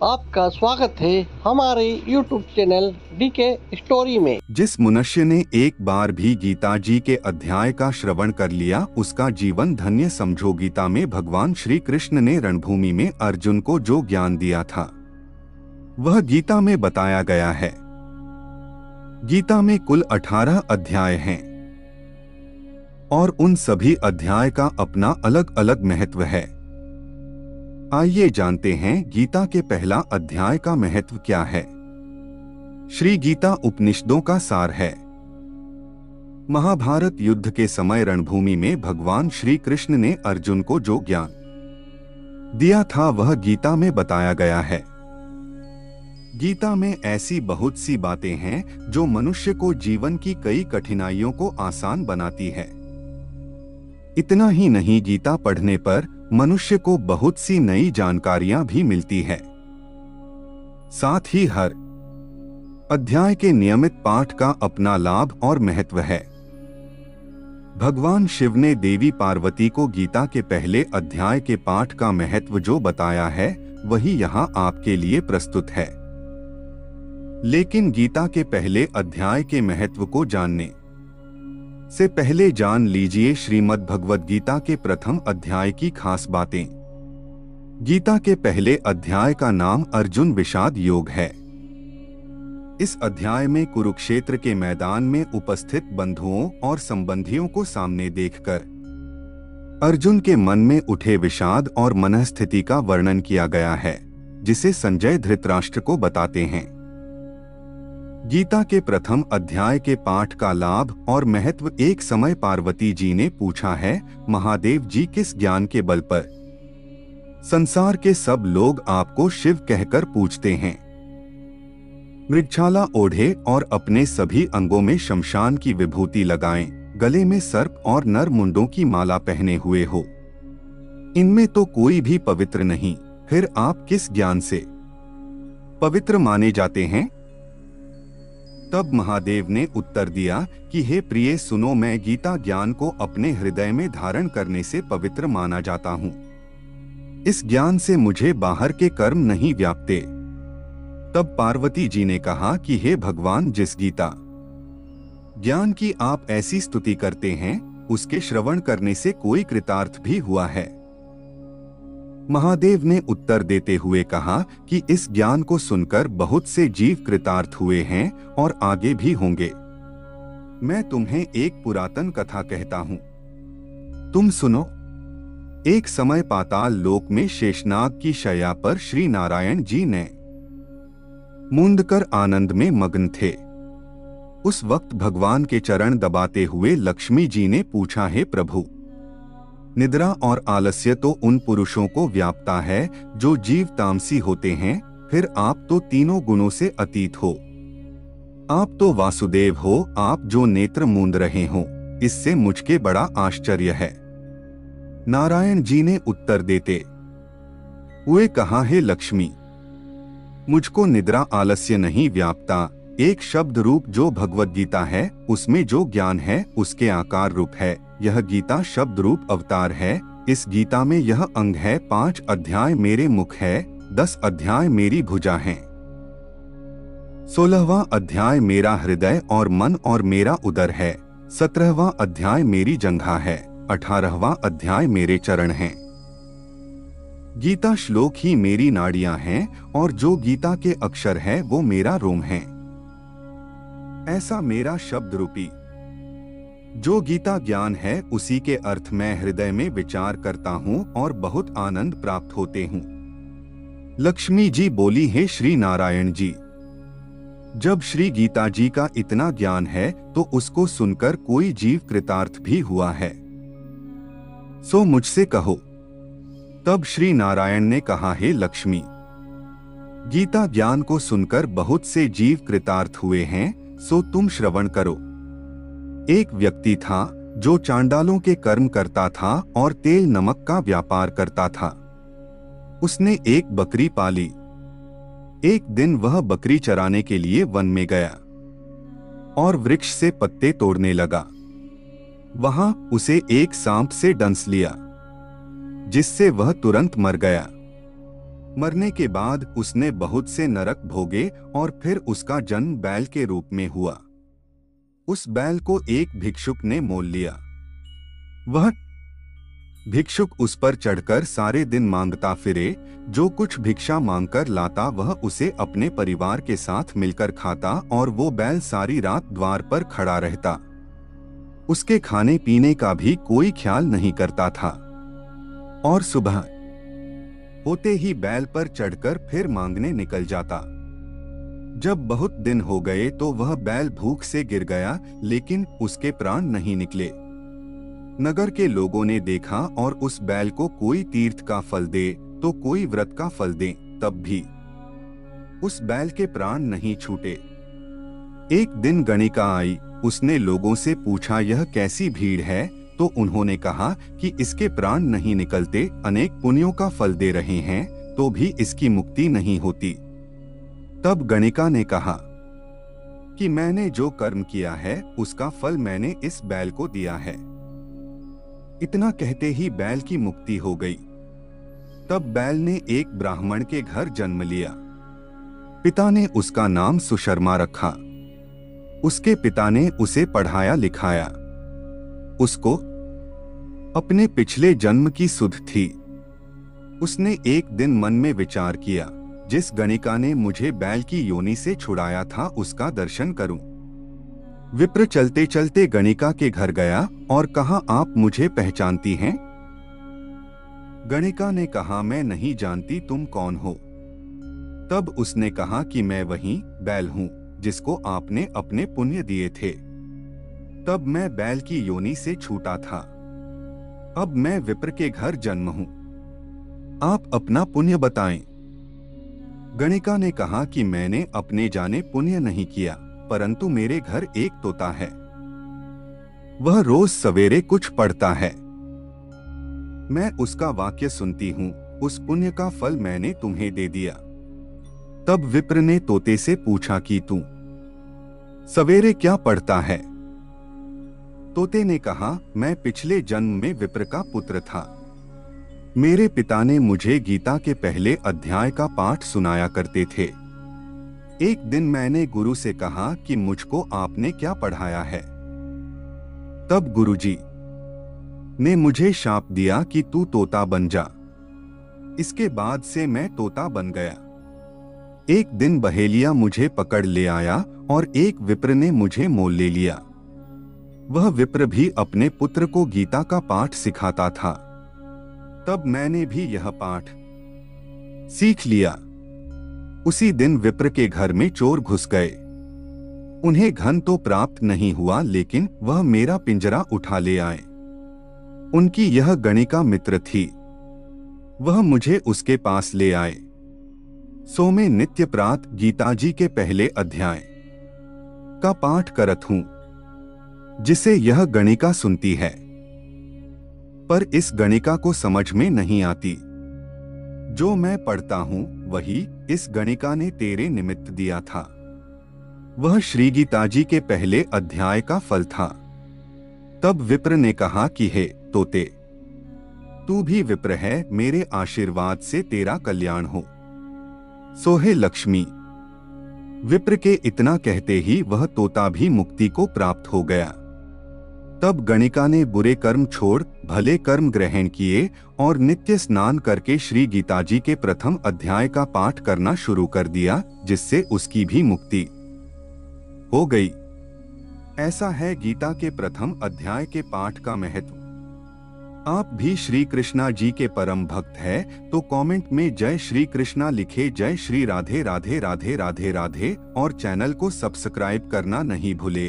आपका स्वागत है हमारे YouTube चैनल डीके स्टोरी में। जिस मनुष्य ने एक बार भी गीता जी के अध्याय का श्रवण कर लिया उसका जीवन धन्य समझो। गीता में भगवान श्री कृष्ण ने रणभूमि में अर्जुन को जो ज्ञान दिया था वह गीता में बताया गया है। गीता में कुल 18 अध्याय हैं और उन सभी अध्याय का अपना अलग अलग महत्व है। आइए जानते हैं गीता के पहला अध्याय का महत्व क्या है। श्री गीता उपनिषदों का सार है। महाभारत युद्ध के समय रणभूमि में भगवान श्री कृष्ण ने अर्जुन को जो ज्ञान दिया था वह गीता में बताया गया है। गीता में ऐसी बहुत सी बातें हैं जो मनुष्य को जीवन की कई कठिनाइयों को आसान बनाती है। इतना ही नहीं, गीता पढ़ने पर मनुष्य को बहुत सी नई जानकारियां भी मिलती है। साथ ही हर अध्याय के नियमित पाठ का अपना लाभ और महत्व है। भगवान शिव ने देवी पार्वती को गीता के पहले अध्याय के पाठ का महत्व जो बताया है वही यहाँ आपके लिए प्रस्तुत है। लेकिन गीता के पहले अध्याय के महत्व को जानने से पहले जान लीजिए श्रीमद् भगवद गीता के प्रथम अध्याय की खास बातें। गीता के पहले अध्याय का नाम अर्जुन विषाद योग है। इस अध्याय में कुरुक्षेत्र के मैदान में उपस्थित बंधुओं और संबंधियों को सामने देखकर अर्जुन के मन में उठे विषाद और मनस्थिति का वर्णन किया गया है, जिसे संजय धृतराष्ट्र को बताते हैं। गीता के प्रथम अध्याय के पाठ का लाभ और महत्व। एक समय पार्वती जी ने पूछा है, महादेव जी किस ज्ञान के बल पर संसार के सब लोग आपको शिव कहकर पूछते हैं। मृगछाला ओढ़े और अपने सभी अंगों में शमशान की विभूति लगाएं, गले में सर्प और नर मुंडों की माला पहने हुए हो, इनमें तो कोई भी पवित्र नहीं, फिर आप किस ज्ञान से पवित्र माने जाते हैं? तब महादेव ने उत्तर दिया कि हे प्रिय सुनो, मैं गीता ज्ञान को अपने हृदय में धारण करने से पवित्र माना जाता हूँ। इस ज्ञान से मुझे बाहर के कर्म नहीं व्यापते। तब पार्वती जी ने कहा कि हे भगवान, जिस गीता ज्ञान की आप ऐसी स्तुति करते हैं उसके श्रवण करने से कोई कृतार्थ भी हुआ है? महादेव ने उत्तर देते हुए कहा कि इस ज्ञान को सुनकर बहुत से जीव कृतार्थ हुए हैं और आगे भी होंगे। मैं तुम्हें एक पुरातन कथा कहता हूँ, तुम सुनो। एक समय पाताल लोक में शेषनाग की शैया पर श्री नारायण जी ने मूंदकर आनंद में मग्न थे। उस वक्त भगवान के चरण दबाते हुए लक्ष्मी जी ने पूछा, हे प्रभु, निद्रा और आलस्य तो उन पुरुषों को व्यापता है जो जीव तामसी होते हैं, फिर आप तो तीनों गुणों से अतीत हो। आप तो वासुदेव हो, आप जो नेत्र मूंद रहे हो, इससे मुझके बड़ा आश्चर्य है। नारायण जी ने उत्तर देते हुए कहा, हे लक्ष्मी, मुझको निद्रा आलस्य नहीं व्यापता। एक शब्द रूप जो भगवद गीता है उसमें जो ज्ञान है उसके आकार रूप है। यह गीता शब्द रूप अवतार है। इस गीता में यह अंग है। 5 अध्याय मेरे मुख है, 10 अध्याय मेरी भुजा हैं, 16वां अध्याय मेरा हृदय और मन और मेरा उदर है, 17वां अध्याय मेरी जंघा है, 18वां अध्याय मेरे चरण हैं। गीता श्लोक ही मेरी नाड़ियां हैं और जो गीता के अक्षर है वो मेरा रोम है। ऐसा मेरा शब्द रूपी जो गीता ज्ञान है उसी के अर्थ मैं हृदय में विचार करता हूँ और बहुत आनंद प्राप्त होते हूँ। लक्ष्मी जी बोली, हे श्री नारायण जी, जब श्री गीता जी का इतना ज्ञान है तो उसको सुनकर कोई जीव कृतार्थ भी हुआ है, सो मुझसे कहो। तब श्री नारायण ने कहा, हे लक्ष्मी, गीता ज्ञान को सुनकर बहुत से जीव कृतार्थ हुए हैं, सो तुम श्रवण करो। एक व्यक्ति था जो चांडालों के कर्म करता था और तेल नमक का व्यापार करता था। उसने एक बकरी पाली। एक दिन वह बकरी चराने के लिए वन में गया और वृक्ष से पत्ते तोड़ने लगा। वहां उसे एक सांप से डंस लिया, जिससे वह तुरंत मर गया। मरने के बाद उसने बहुत से नरक भोगे और फिर उसका जन्म बैल के रूप में हुआ। उस बैल को एक भिक्षुक ने मोल लिया। वह भिक्षुक उस पर चढ़कर सारे दिन मांगता फिरे। जो कुछ भिक्षा मांगकर लाता वह उसे अपने परिवार के साथ मिलकर खाता और वो बैल सारी रात द्वार पर खड़ा रहता। उसके खाने पीने का भी कोई ख्याल नहीं करता था और सुबह होते ही बैल पर चढ़कर फिर मांगने निकल जाता। जब बहुत दिन हो गए तो वह बैल भूख से गिर गया, लेकिन उसके प्राण नहीं निकले। नगर के लोगों ने देखा और उस बैल को कोई तीर्थ का फल दे तो कोई व्रत का फल दे, तब भी उस बैल के प्राण नहीं छूटे। एक दिन गणिका आई। उसने लोगों से पूछा, यह कैसी भीड़ है? तो उन्होंने कहा कि इसके प्राण नहीं निकलते, अनेक पुण्यों का फल दे रहे हैं तो भी इसकी मुक्ति नहीं होती। तब गणिका ने कहा कि मैंने जो कर्म किया है उसका फल मैंने इस बैल को दिया है। इतना कहते ही बैल की मुक्ति हो गई। तब बैल ने एक ब्राह्मण के घर जन्म लिया। पिता ने उसका नाम सुशर्मा रखा। उसके पिता ने उसे पढ़ाया लिखाया। उसको अपने पिछले जन्म की सुध थी। उसने एक दिन मन में विचार किया, जिस गणिका ने मुझे बैल की योनि से छुड़ाया था उसका दर्शन करूं। विप्र चलते चलते गणिका के घर गया और कहा, आप मुझे पहचानती हैं? गणिका ने कहा, मैं नहीं जानती, तुम कौन हो? तब उसने कहा कि मैं वही बैल हूं जिसको आपने अपने पुण्य दिए थे। तब मैं बैल की योनि से छूटा था। अब मैं विप्र के घर जन्म हूं। आप अपना पुण्य बताएं। गणिका ने कहा कि मैंने अपने जाने पुण्य नहीं किया, परंतु मेरे घर एक तोता है। वह रोज सवेरे कुछ पढ़ता है। मैं उसका वाक्य सुनती हूँ। उस पुण्य का फल मैंने तुम्हें दे दिया। तब विप्र ने तोते से पूछा कि तू सवेरे क्या पढ़ता है? तोते ने कहा, मैं पिछले जन्म में विप्र का पुत्र था। मेरे पिता ने मुझे गीता के पहले अध्याय का पाठ सुनाया करते थे। एक दिन मैंने गुरु से कहा कि मुझको आपने क्या पढ़ाया है। तब गुरुजी ने मुझे शाप दिया कि तू तोता बन जा। इसके बाद से मैं तोता बन गया। एक दिन बहेलिया मुझे पकड़ ले आया और एक विप्र ने मुझे मोल ले लिया। वह विप्र भी अपने पुत्र को गीता का पाठ सिखाता था। तब मैंने भी यह पाठ सीख लिया। उसी दिन विप्र के घर में चोर घुस गए। उन्हें धन तो प्राप्त नहीं हुआ, लेकिन वह मेरा पिंजरा उठा ले आए। उनकी यह गणिका मित्र थी। वह मुझे उसके पास ले आए। सो मैं नित्य प्रात गीताजी के पहले अध्याय का पाठ करत हूं, जिसे यह गणिका सुनती है। पर इस गणिका को समझ में नहीं आती। जो मैं पढ़ता हूं वही इस गणिका ने तेरे निमित्त दिया था। वह श्री गीताजी के पहले अध्याय का फल था। तब विप्र ने कहा कि हे तोते, तू भी विप्र है, मेरे आशीर्वाद से तेरा कल्याण हो। सोहे लक्ष्मी। विप्र के इतना कहते ही वह तोता भी मुक्ति को प्राप्त हो गया। तब गणिका ने बुरे कर्म छोड़ भले कर्म ग्रहण किए और नित्य स्नान करके श्री गीताजी के प्रथम अध्याय का पाठ करना शुरू कर दिया, जिससे उसकी भी मुक्ति हो गई। ऐसा है गीता के प्रथम अध्याय के पाठ का महत्व। आप भी श्री कृष्णा जी के परम भक्त हैं तो कमेंट में जय श्री कृष्णा लिखे। जय श्री राधे राधे राधे राधे राधे और चैनल को सब्सक्राइब करना नहीं भूले।